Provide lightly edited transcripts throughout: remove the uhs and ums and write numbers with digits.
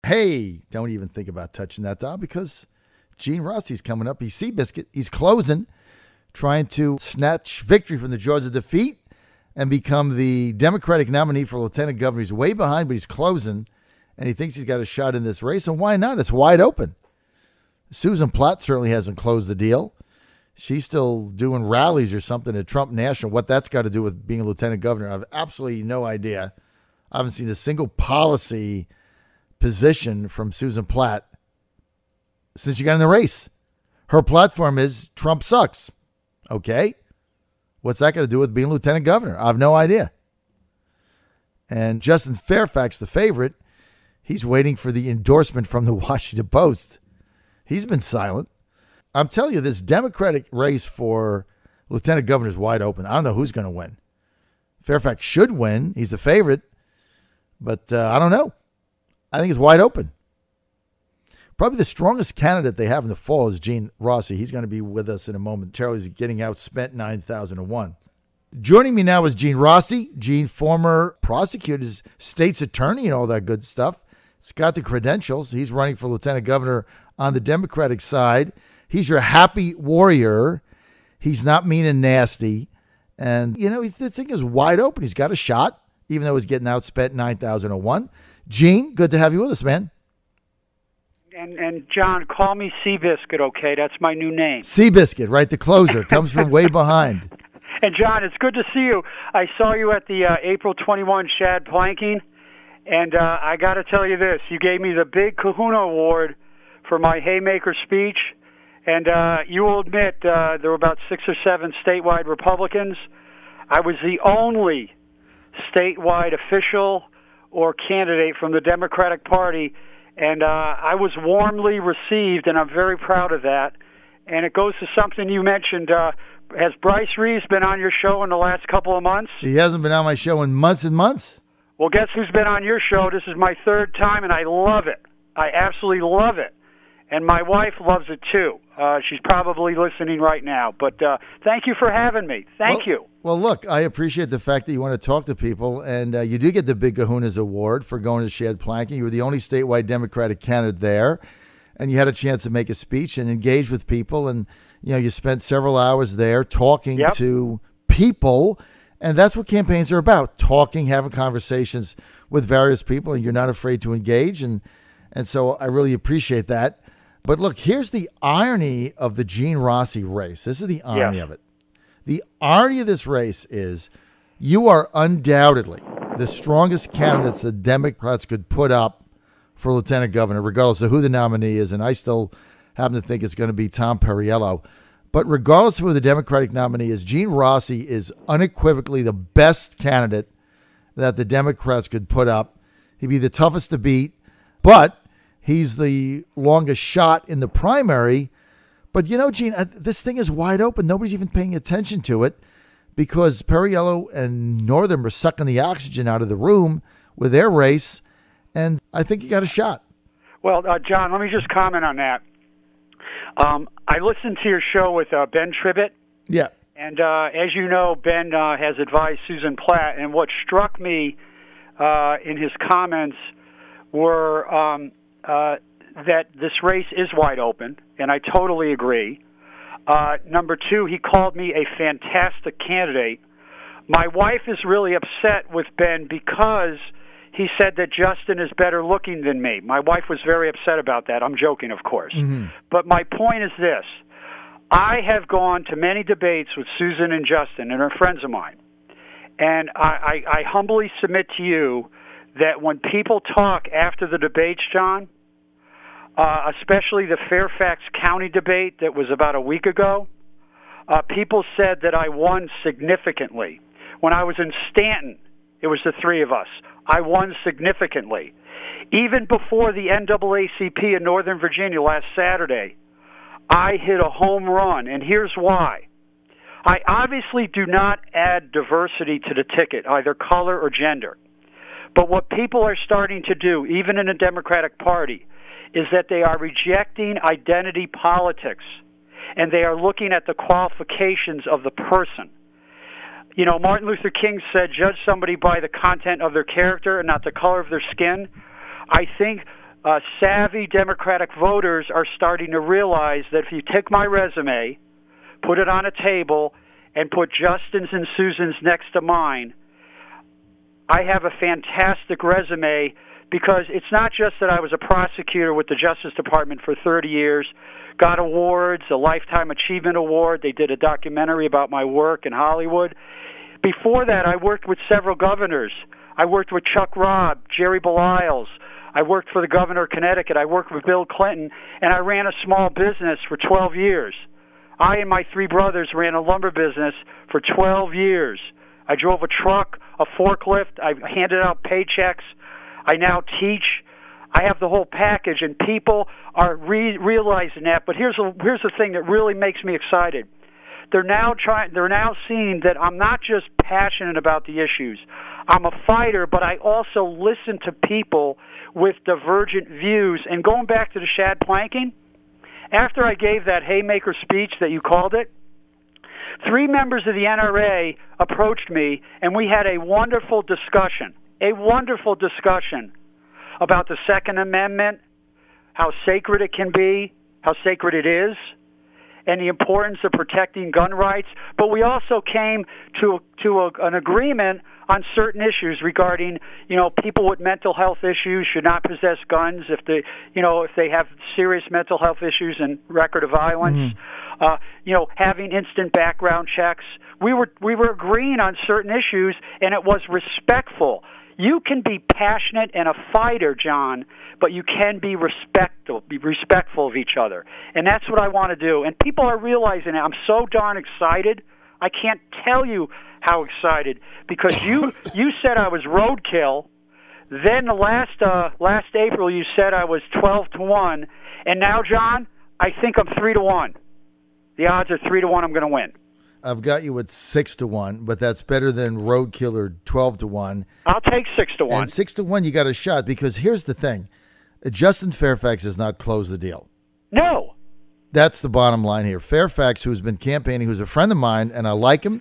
Hey, don't even think about touching that dial because Gene Rossi's coming up. He's Seabiscuit. He's closing, trying to snatch victory from the jaws of defeat and become the Democratic nominee for lieutenant governor. He's way behind, but he's closing, and he thinks he's got a shot in this race. And why not? It's wide open. Susan Platt certainly hasn't closed the deal. She's still doing rallies or something at Trump National. What that's got to do with being a lieutenant governor, I have absolutely no idea. I haven't seen a single policy position from Susan Platt since she got in the race. Her platform is Trump sucks. Okay. What's that got to do with being lieutenant governor? I have no idea. And Justin Fairfax, the favorite, he's waiting for the endorsement from the Washington Post. He's been silent. I'm telling you, this Democratic race for lieutenant governor is wide open. I don't know who's going to win. Fairfax should win. He's the favorite. But I don't know. I think it's wide open. Probably the strongest candidate they have in the fall is Gene Rossi. He's going to be with us in a moment. He's getting outspent 9,001. Joining me now is Gene Rossi. Gene, former prosecutor, state's attorney, and all that good stuff. He's got the credentials. He's running for lieutenant governor on the Democratic side. He's your happy warrior. He's not mean and nasty. And, this thing is wide open. He's got a shot, even though he's getting outspent 9,001. Gene, good to have you with us, man. And John, call me Seabiscuit, okay? That's my new name. Seabiscuit, right? The closer. Comes from way behind. And, John, it's good to see you. I saw you at the April 21 Shad Planking, and I got to tell you this. You gave me the Big Kahuna Award for my Haymaker speech, and you will admit there were about 6 or 7 statewide Republicans. I was the only statewide official or candidate from the Democratic Party, and I was warmly received, and I'm very proud of that. And it goes to something you mentioned. Has Bryce Reeves been on your show in the last couple of months? He hasn't been on my show in months and months. Well, guess who's been on your show? This is my 3rd time, and I love it. I absolutely love it. And my wife loves it, too. She's probably listening right now. But thank you for having me. Thank you. Well, look, I appreciate the fact that you want to talk to people. And you do get the Big Kahunas Award for going to Shad Planking. You were the only statewide Democratic candidate there. And you had a chance to make a speech and engage with people. And, you spent several hours there talking to people. And that's what campaigns are about, talking, having conversations with various people. And you're not afraid to engage. And so I really appreciate that. But look, here's the irony of the Gene Rossi race. This is the irony of it. The irony of this race is you are undoubtedly the strongest candidates the Democrats could put up for lieutenant governor, regardless of who the nominee is. And I still happen to think it's going to be Tom Perriello. But regardless of who the Democratic nominee is, Gene Rossi is unequivocally the best candidate that the Democrats could put up. He'd be the toughest to beat, but he's the longest shot in the primary. But, Gene, this thing is wide open. Nobody's even paying attention to it because Perriello and Northam are sucking the oxygen out of the room with their race, and I think you got a shot. Well, John, let me just comment on that. I listened to your show with Ben Tribbett. Yeah. And as you know, Ben has advised Susan Platt, and what struck me in his comments were that this race is wide open, and I totally agree. Number 2, he called me a fantastic candidate. My wife is really upset with Ben because he said that Justin is better looking than me. My wife was very upset about that. I'm joking, of course. Mm-hmm. But my point is this. I have gone to many debates with Susan and Justin, and they're friends of mine. And I humbly submit to you that when people talk after the debates, John, especially the Fairfax County debate that was about a week ago, people said that I won significantly. When I was in Stanton, it was the 3 of us. I won significantly. Even before the NAACP in Northern Virginia last Saturday, I hit a home run, and here's why. I obviously do not add diversity to the ticket, either color or gender. But what people are starting to do, even in the Democratic Party, is that they are rejecting identity politics, and they are looking at the qualifications of the person. Martin Luther King said, judge somebody by the content of their character and not the color of their skin. I think savvy Democratic voters are starting to realize that if you take my resume, put it on a table, and put Justin's and Susan's next to mine, I have a fantastic resume, because it's not just that I was a prosecutor with the Justice Department for 30 years, got awards, a Lifetime Achievement Award. They did a documentary about my work in Hollywood. Before that, I worked with several governors. I worked with Chuck Robb, Jerry Belials. I worked for the governor of Connecticut. I worked with Bill Clinton, and I ran a small business for 12 years. I and my three brothers ran a lumber business for 12 years. I drove a truck, a forklift. I handed out paychecks. I now teach. I have the whole package, and people are realizing that. But here's the thing that really makes me excited. They're now seeing that I'm not just passionate about the issues. I'm a fighter, but I also listen to people with divergent views. And going back to the shad planking, after I gave that haymaker speech that you called it, 3 members of the NRA approached me, and we had a wonderful discussion about the Second Amendment, how sacred it can be, how sacred it is, and the importance of protecting gun rights. But we also came to an agreement on certain issues regarding, people with mental health issues should not possess guns if they have serious mental health issues and record of violence. Having instant background checks. We were agreeing on certain issues, and it was respectful. You can be passionate and a fighter, John, but you can be respectful of each other. And that's what I want to do. And people are realizing it. I'm so darn excited. I can't tell you how excited, because you said I was roadkill. Then last April you said I was 12-1, and now, John, I think I'm 3-1. The odds are 3-1 I'm going to win. I've got you at 6-1, but that's better than roadkill or 12-1. I'll take 6-1. And 6-1, you got a shot, because here's the thing: Justin Fairfax has not closed the deal. No. That's the bottom line here. Fairfax, who's been campaigning, who's a friend of mine, and I like him,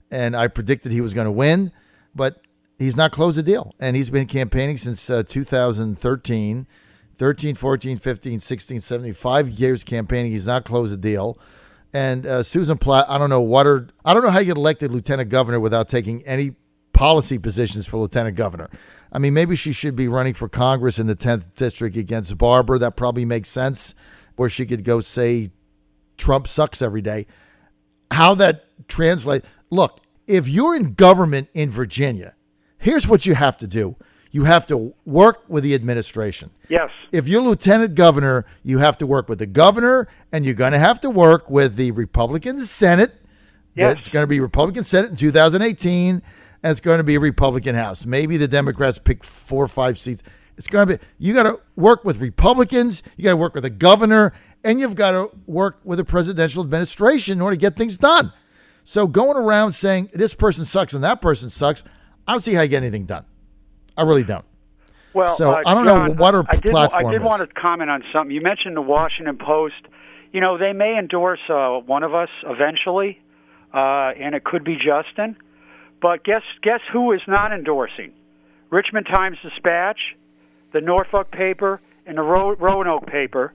and I predicted he was going to win, but he's not closed the deal. And he's been campaigning since 2013, 13, 14, 15, 16, 17, 5 years campaigning. He's not closed the deal. And Susan Platt, I don't know how you get elected lieutenant governor without taking any policy positions for lieutenant governor. I mean, maybe she should be running for Congress in the 10th district against Barber. That probably makes sense. Or she could go say Trump sucks every day. How that translates. Look, if you're in government in Virginia, here's what you have to do. You have to work with the administration. Yes. If you're lieutenant governor, you have to work with the governor, and you're going to have to work with the Republican Senate. Yes. It's going to be Republican Senate in 2018, and it's going to be a Republican House. Maybe the Democrats pick 4 or 5 seats. It's going to be, you got to work with Republicans, you got to work with the governor, and you've got to work with the presidential administration in order to get things done. So going around saying this person sucks and that person sucks, I don't see how you get anything done. I really don't. Well, so I don't John, know what her platform I did is. want to comment on something. You mentioned the Washington Post. They may endorse one of us eventually, and it could be Justin. But guess who is not endorsing? Richmond Times-Dispatch, the Norfolk paper, and the Roanoke paper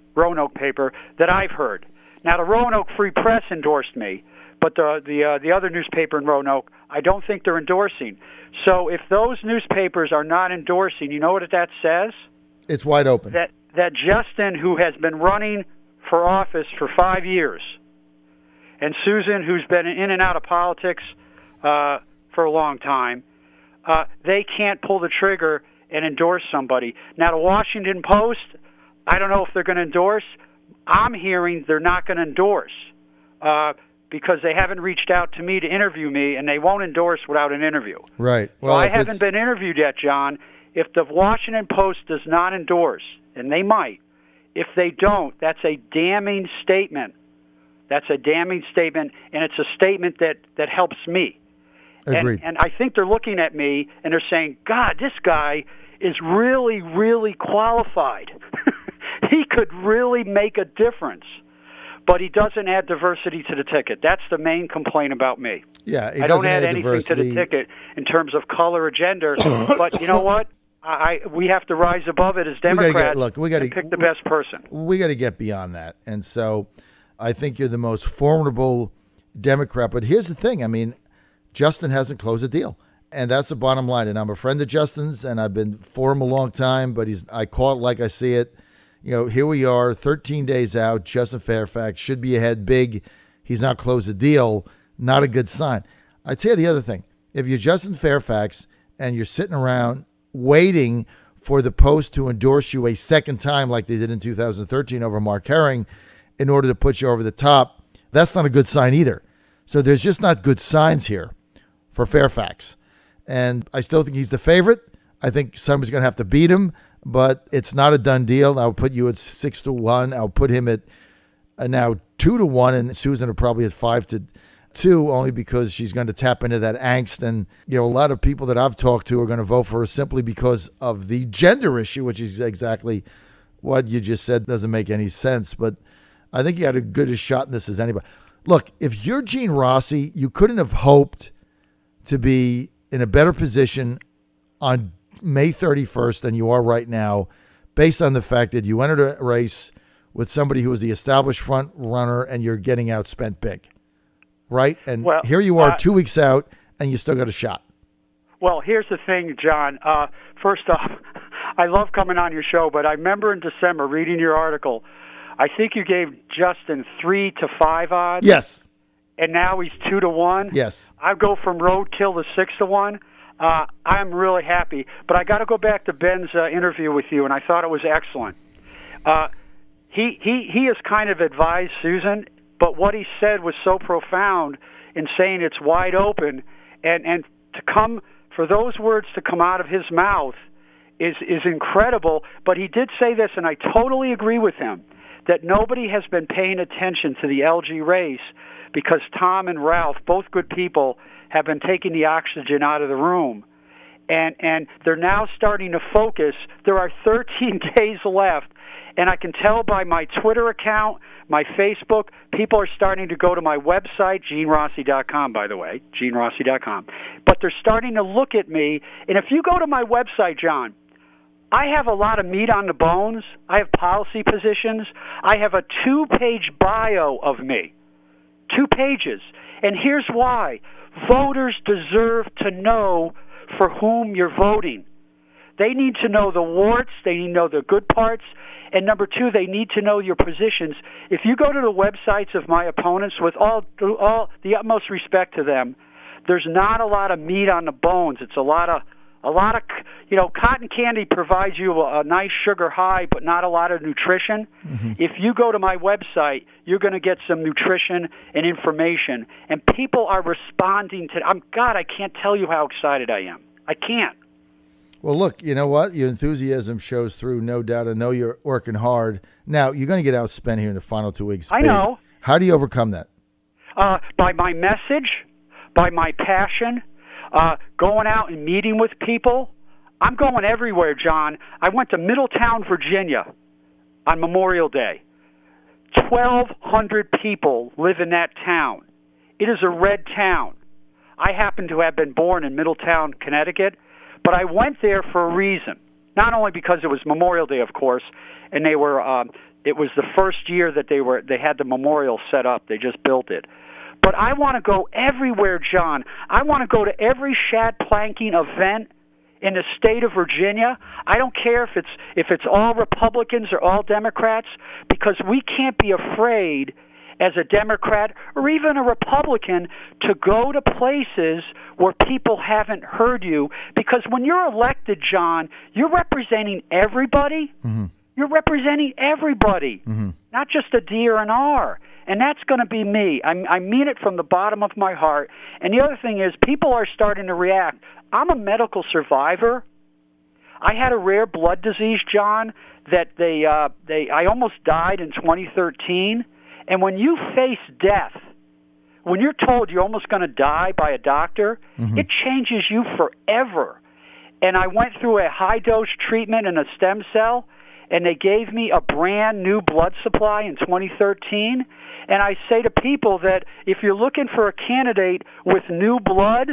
that I've heard. Now, the Roanoke Free Press endorsed me, but the other newspaper in Roanoke, I don't think they're endorsing. So if those newspapers are not endorsing, you know what that says? It's wide open. That Justin, who has been running for office for 5 years, and Susan, who's been in and out of politics for a long time, they can't pull the trigger and endorse somebody. Now, the Washington Post, I don't know if they're going to endorse. I'm hearing they're not going to endorse because they haven't reached out to me to interview me, and they won't endorse without an interview. Right. Well, so I haven't been interviewed yet, John. If the Washington Post does not endorse, and they might, if they don't, that's a damning statement. That's a damning statement, and it's a statement that helps me. Agreed. And I think they're looking at me, and they're saying, God, this guy is really, really qualified. He could really make a difference. But he doesn't add diversity to the ticket. That's the main complaint about me. Yeah, I don't add anything to the ticket in terms of color or gender. But you know what? We have to rise above it as Democrats. We got to pick the best person. We got to get beyond that, and so I think you're the most formidable Democrat. But here's the thing: I mean, Justin hasn't closed a deal, and that's the bottom line. And I'm a friend of Justin's, and I've been for him a long time. But I call it like I see it. You know, here we are, 13 days out. Justin Fairfax should be ahead big. He's not closed a deal. Not a good sign. I tell you the other thing: if you're Justin Fairfax and you're sitting around waiting for the Post to endorse you a second time like they did in 2013 over Mark Herring in order to put you over the top, that's not a good sign either. So there's just not good signs here for Fairfax. And I still think he's the favorite. I think somebody's going to have to beat him, but it's not a done deal. I'll put you at 6-1. I'll put him at now 2-1, and Susan are probably at 5-2, only because she's going to tap into that angst. And, you know, a lot of people that I've talked to are going to vote for her simply because of the gender issue, which is exactly what you just said. Doesn't make any sense. But I think you had as good a shot in this as anybody. Look, if you're Gene Rossi, you couldn't have hoped to be in a better position on May 31st than you are right now, based on the fact that you entered a race with somebody who was the established front runner and you're getting outspent big. Right? And here you are 2 weeks out, and you still got a shot. Well, here's the thing, John. First off, I love coming on your show, but I remember in December reading your article. I think you gave Justin 3 to 5 odds. Yes. And now he's 2-1. Yes. I go from roadkill to 6-1. I'm really happy. But I got to go back to Ben's interview with you, and I thought it was excellent. He has kind of advised Susan. But what he said was so profound in saying it's wide open, and to come for those words to come out of his mouth is incredible. But he did say this, and I totally agree with him, that nobody has been paying attention to the LG race because Tom and Ralph, both good people, have been taking the oxygen out of the room. And they're now starting to focus. There are 13 days left. And I can tell by my Twitter account, my Facebook, people are starting to go to my website, GeneRossi.com, by the way, GeneRossi.com. But they're starting to look at me. And if you go to my website, John, I have a lot of meat on the bones. I have policy positions. I have a 2-page bio of me. 2 pages. And here's why. Voters deserve to know for whom you're voting. They need to know the warts. They need to know the good parts. And number 2, they need to know your positions. If you go to the websites of my opponents, with all the utmost respect to them, there's not a lot of meat on the bones. It's a lot of cotton candy provides you a nice sugar high, but not a lot of nutrition. Mm-hmm. If you go to my website, you're going to get some nutrition and information. And people are responding to. I can't tell you how excited I am. I can't. Well, look, you know what? Your enthusiasm shows through, no doubt. I know you're working hard. Now, you're going to get outspent here in the final 2 weeks. I know. How do you overcome that? By my message, by my passion, going out and meeting with people. I'm going everywhere, John. I went to Middletown, Virginia on Memorial Day. 1,200 people live in that town. It is a red town. I happen to have been born in Middletown, Connecticut. But I went there for a reason, not only because it was Memorial Day, of course, and they were. It was the first year that they had the memorial set up. They just built it. But I want to go everywhere, John. I want to go to every shad planking event in the state of Virginia. I don't care if it's all Republicans or all Democrats, because we can't be afraid as a Democrat or even a Republican to go to places where people haven't heard you. Because when you're elected, John, you're representing everybody. Mm-hmm. You're representing everybody, not just a D or an R. And that's going to be me. I mean it from the bottom of my heart. And the other thing is, people are starting to react. I'm a medical survivor. I had a rare blood disease, John, that I almost died in 2013. And when you face death, when you're told you're almost going to die by a doctor, it changes you forever. And I went through a high-dose treatment and a stem cell, and they gave me a brand new blood supply in 2013. And I say to people that if you're looking for a candidate with new blood,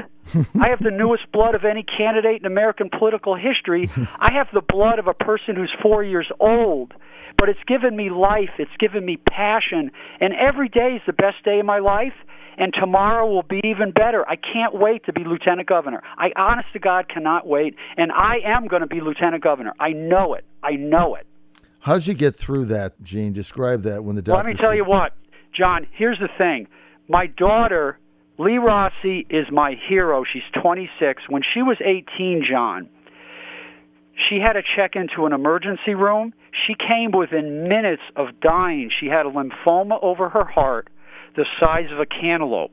I have the newest blood of any candidate in American political history. I have the blood of a person who's 4 years old. But it's given me life. It's given me passion. And every day is the best day of my life. And tomorrow will be even better. I can't wait to be lieutenant governor. I, honest to God, cannot wait. And I am going to be lieutenant governor. I know it. I know it. How did you get through that, Gene? Describe that when the doctor. Let me tell you what, John, here's the thing. My daughter, Lee Rossi, is my hero. She's 26. When she was 18, John, she had to check into an emergency room. She came within minutes of dying. She had a lymphoma over her heart the size of a cantaloupe.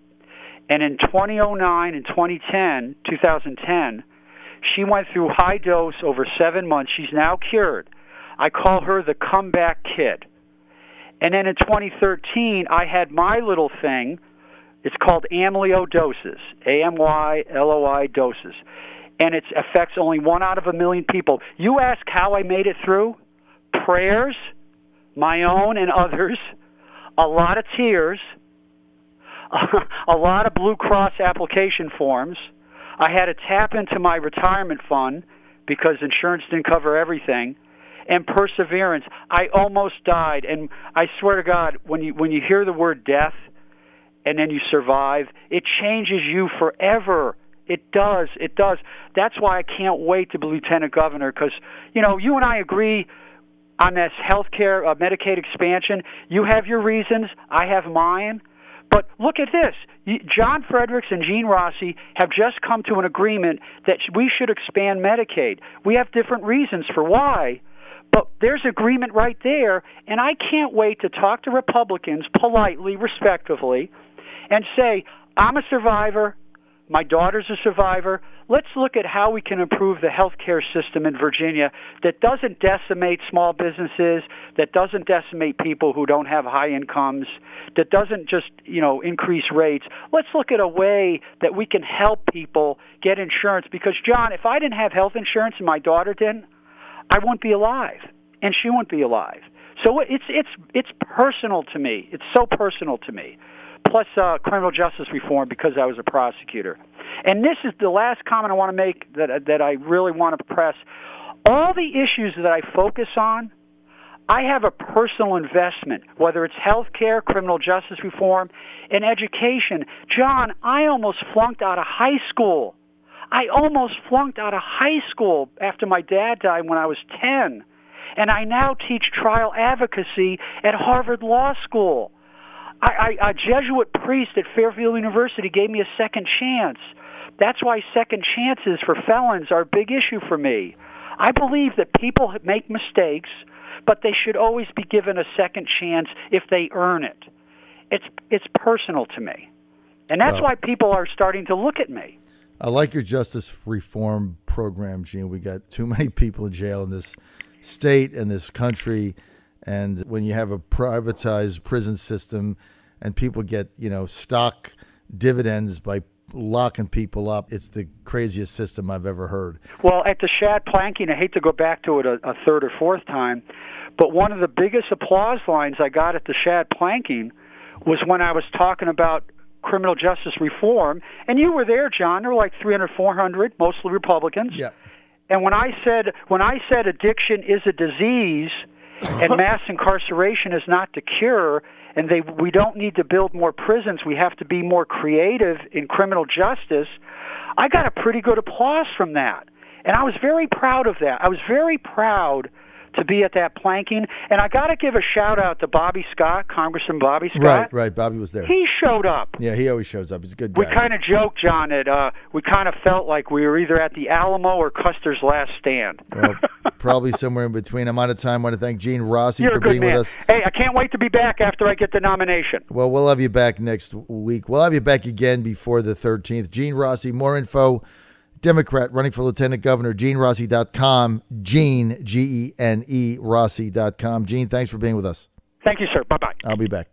And in 2009 and 2010, she went through high dose over 7 months. She's now cured. I call her the comeback kid. And then in 2013, I had my little thing. It's called amyloidosis, A-M-Y-L-O-I doses. And it affects only 1 out of 1 million people. You ask how I made it through? Prayers, my own and others, a lot of tears, a lot of Blue Cross application forms. I had to tap into my retirement fund because insurance didn't cover everything, and perseverance. I almost died, and I swear to God, when you hear the word death and then you survive, it changes you forever. It does. It does. That's why I can't wait to be lieutenant governor because, you know, you and I agree on this health care, Medicaid expansion. You have your reasons. I have mine. But look at this. John Fredericks and Gene Rossi have just come to an agreement that we should expand Medicaid. We have different reasons for why, but there's agreement right there, and I can't wait to talk to Republicans politely, respectfully, and say, I'm a survivor. My daughter's a survivor. Let's look at how we can improve the health care system in Virginia that doesn't decimate small businesses, that doesn't decimate people who don't have high incomes, that doesn't just, increase rates. Let's look at a way that we can help people get insurance. Because, John, if I didn't have health insurance and my daughter didn't, I wouldn't be alive, and she wouldn't be alive. So it's personal to me. It's so personal to me. Plus criminal justice reform because I was a prosecutor. And this is the last comment I want to make that I really want to press. All the issues that I focus on, I have a personal investment, whether it's health care, criminal justice reform, and education. John, I almost flunked out of high school. I almost flunked out of high school after my dad died when I was 10. And I now teach trial advocacy at Harvard Law School. A Jesuit priest at Fairfield University gave me a second chance. That's why second chances for felons are a big issue for me. I believe that people make mistakes, but they should always be given a second chance if they earn it. It's personal to me. And that's why people are starting to look at me. I like your justice reform program, Gene. We got too many people in jail in this state and this country. And when you have a privatized prison system and people get, stock dividends by locking people up, it's the craziest system I've ever heard. Well, at the Shad planking, I hate to go back to it a third or fourth time, but one of the biggest applause lines I got at the Shad planking was when I was talking about criminal justice reform. And you were there, John. There were like 300, 400, mostly Republicans. Yeah. And when I said addiction is a disease and mass incarceration is not the cure, and we don't need to build more prisons, we have to be more creative in criminal justice, I got a pretty good applause from that. And I was very proud of that. I was very proud to be at that planking. And I got to give a shout-out to Bobby Scott, Congressman Bobby Scott. Right. Bobby was there. He showed up. Yeah, he always shows up. He's a good guy. We kind of joked, John, that we kind of felt like we were either at the Alamo or Custer's Last Stand. Well, probably somewhere in between. I'm out of time. I want to thank Gene Rossi for being with us. Hey, I can't wait to be back after I get the nomination. Well, we'll have you back next week. We'll have you back again before the 13th. Gene Rossi, more info. Democrat running for lieutenant governor, GeneRossi.com, Gene, Gene, Rossi.com. Gene, thanks for being with us. Thank you, sir. Bye-bye. I'll be back.